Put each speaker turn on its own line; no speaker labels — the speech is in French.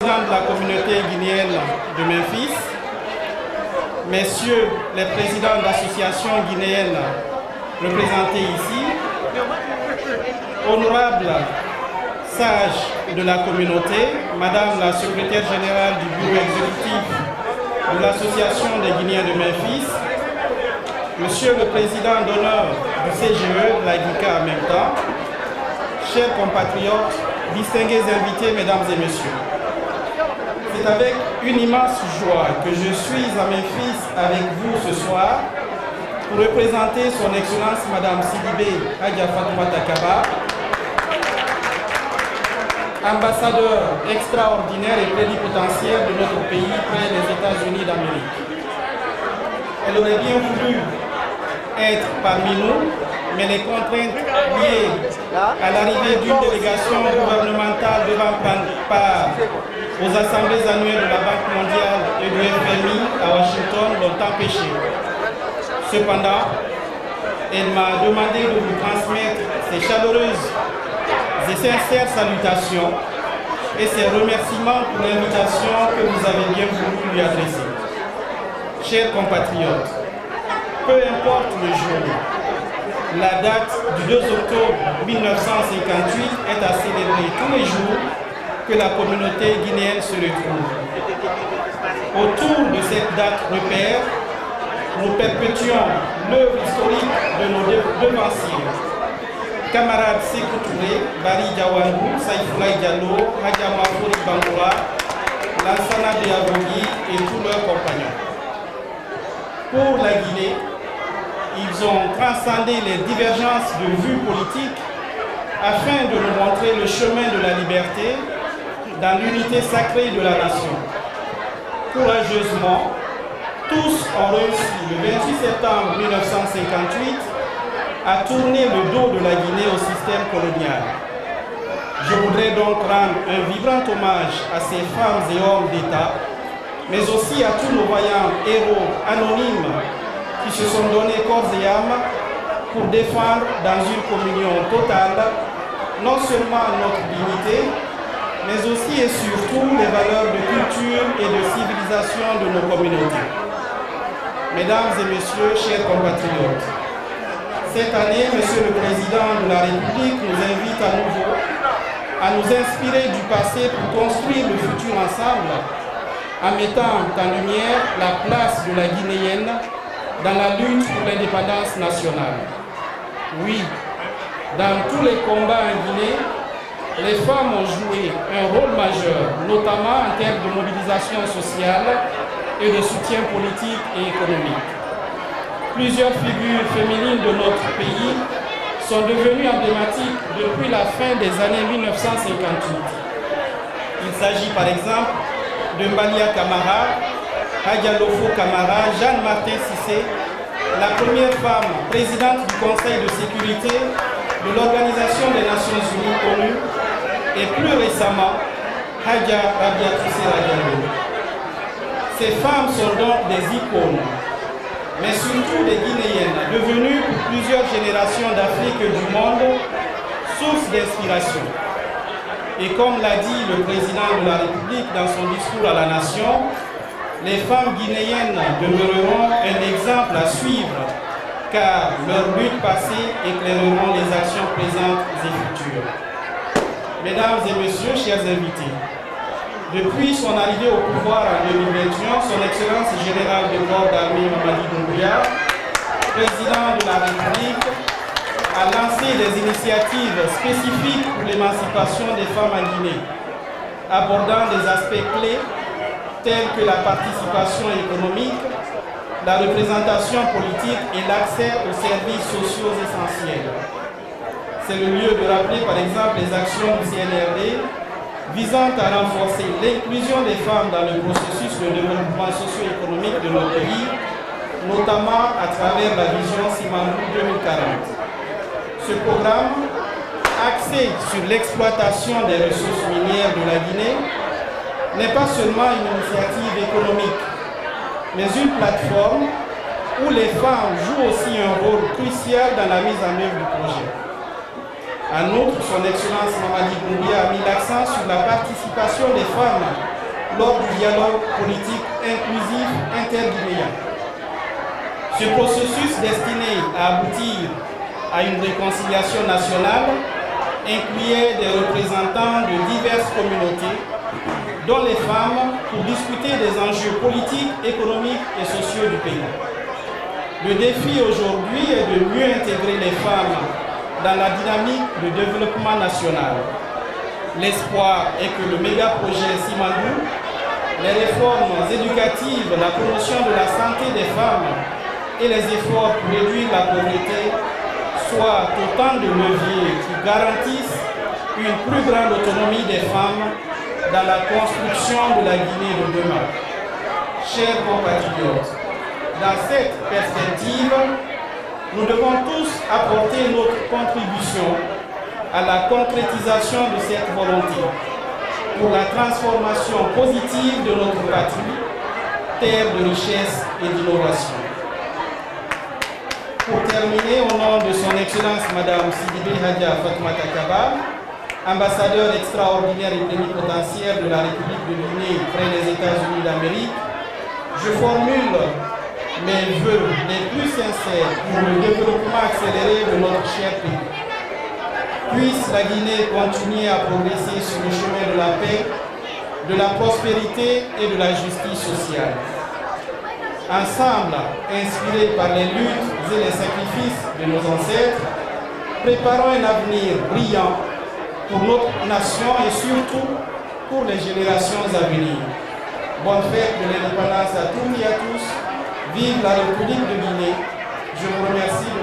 de la communauté guinéenne de Memphis, messieurs les présidents d'associations guinéennes représentés ici, honorables sages de la communauté, madame la secrétaire générale du bureau exécutif de l'association des Guinéens de Memphis, monsieur le président d'honneur du CGE, de la GICA en même temps, chers compatriotes, distingués invités, mesdames et messieurs. C'est avec une immense joie que je suis à Memphis avec vous ce soir pour représenter son Excellence Madame Sidibé Hadja Fatoumata Kaba, ambassadeur extraordinaire et plénipotentiaire de notre pays près des États-Unis d'Amérique. Elle aurait bien voulu être parmi nous, mais les contraintes liées à l'arrivée d'une délégation gouvernementale devant prendre part aux assemblées annuelles de la Banque mondiale et du FMI à Washington l'ont empêchée. Cependant, elle m'a demandé de vous transmettre ses chaleureuses et sincères salutations et ses remerciements pour l'invitation que vous avez bien voulu lui adresser. Chers compatriotes, peu importe le jour, la date du 2 octobre 1958 est à célébrer tous les jours que la communauté guinéenne se retrouve. Autour de cette date repère, nous perpétuons l'œuvre historique de nos devanciers. Camarades Sékou Touré, Bari Diawandou, Saïfoulaye Diallo, Hadja Mafouri Bangoura, Lansana Diabogui et tous leurs compagnons. Pour la Guinée, ils ont transcendé les divergences de vues politiques afin de nous montrer le chemin de la liberté dans l'unité sacrée de la nation. Courageusement, tous ont réussi le 28 septembre 1958 à tourner le dos de la Guinée au système colonial. Je voudrais donc rendre un vibrant hommage à ces femmes et hommes d'État, mais aussi à tous nos vaillants héros anonymes qui se sont donnés corps et âme pour défendre dans une communion totale non seulement notre dignité, mais aussi et surtout les valeurs de culture et de civilisation de nos communautés. Mesdames et messieurs, chers compatriotes, cette année, Monsieur le Président de la République nous invite à nouveau à nous inspirer du passé pour construire le futur ensemble, en mettant en lumière la place de la Guinéenne dans la lutte pour l'indépendance nationale. Oui, dans tous les combats en Guinée, les femmes ont joué un rôle majeur, notamment en termes de mobilisation sociale et de soutien politique et économique. Plusieurs figures féminines de notre pays sont devenues emblématiques depuis la fin des années 1958. Il s'agit par exemple de Mbalia Camara, Hadja Lofo Camara, Jeanne-Martin Cissé, la première femme présidente du Conseil de sécurité de l'Organisation des Nations Unies ONU, et plus récemment, Hadja Rabia Toussera Diallo. Ces femmes sont donc des icônes, mais surtout des Guinéennes, devenues pour plusieurs générations d'Afrique et du monde source d'inspiration. Et comme l'a dit le président de la République dans son discours à la nation, les femmes guinéennes demeureront un exemple à suivre, car leurs luttes passées éclaireront les actions présentes et futures. Mesdames et messieurs, chers invités, depuis son arrivée au pouvoir en 2021, son Excellence générale de corps d'armée Mamadi Doumbouya, président de la République, a lancé des initiatives spécifiques pour l'émancipation des femmes en Guinée, abordant des aspects clés tels que la participation économique, la représentation politique et l'accès aux services sociaux essentiels. C'est le lieu de rappeler par exemple les actions du CNRD visant à renforcer l'inclusion des femmes dans le processus de développement socio-économique de nos pays, notamment à travers la vision Simandou 2040. Ce programme, axé sur l'exploitation des ressources minières de la Guinée, n'est pas seulement une initiative économique, mais une plateforme où les femmes jouent aussi un rôle crucial dans la mise en œuvre du projet. En outre, son Excellence Mamadi Doumbouya a mis l'accent sur la participation des femmes lors du dialogue politique inclusif interguinéen. Ce processus destiné à aboutir à une réconciliation nationale incluait des représentants de diverses communautés, dont les femmes, pour discuter des enjeux politiques, économiques et sociaux du pays. Le défi aujourd'hui est de mieux intégrer les femmes dans la dynamique de développement national. L'espoir est que le méga-projet Simandou, les réformes éducatives, la promotion de la santé des femmes et les efforts pour réduire la pauvreté soient autant de leviers qui garantissent une plus grande autonomie des femmes dans la construction de la Guinée de demain. Chers compatriotes, dans cette perspective, nous devons tous apporter notre contribution à la concrétisation de cette volonté pour la transformation positive de notre patrie, terre de richesse et d'innovation. Pour terminer, au nom de son Excellence Madame Sidibé Hadja Fatoumata Kaba, ambassadeur extraordinaire et plénipotentiaire de la République de Guinée près des États-Unis d'Amérique, je formule mes vœux les plus sincères pour le développement accéléré de notre cher pays. Puisse la Guinée continuer à progresser sur le chemin de la paix, de la prospérité et de la justice sociale. Ensemble, inspirés par les luttes et les sacrifices de nos ancêtres, préparons un avenir brillant pour notre nation et surtout pour les générations à venir. Bonne fête de l'indépendance à toutes et à tous. Vive la République de Guinée. Je vous remercie de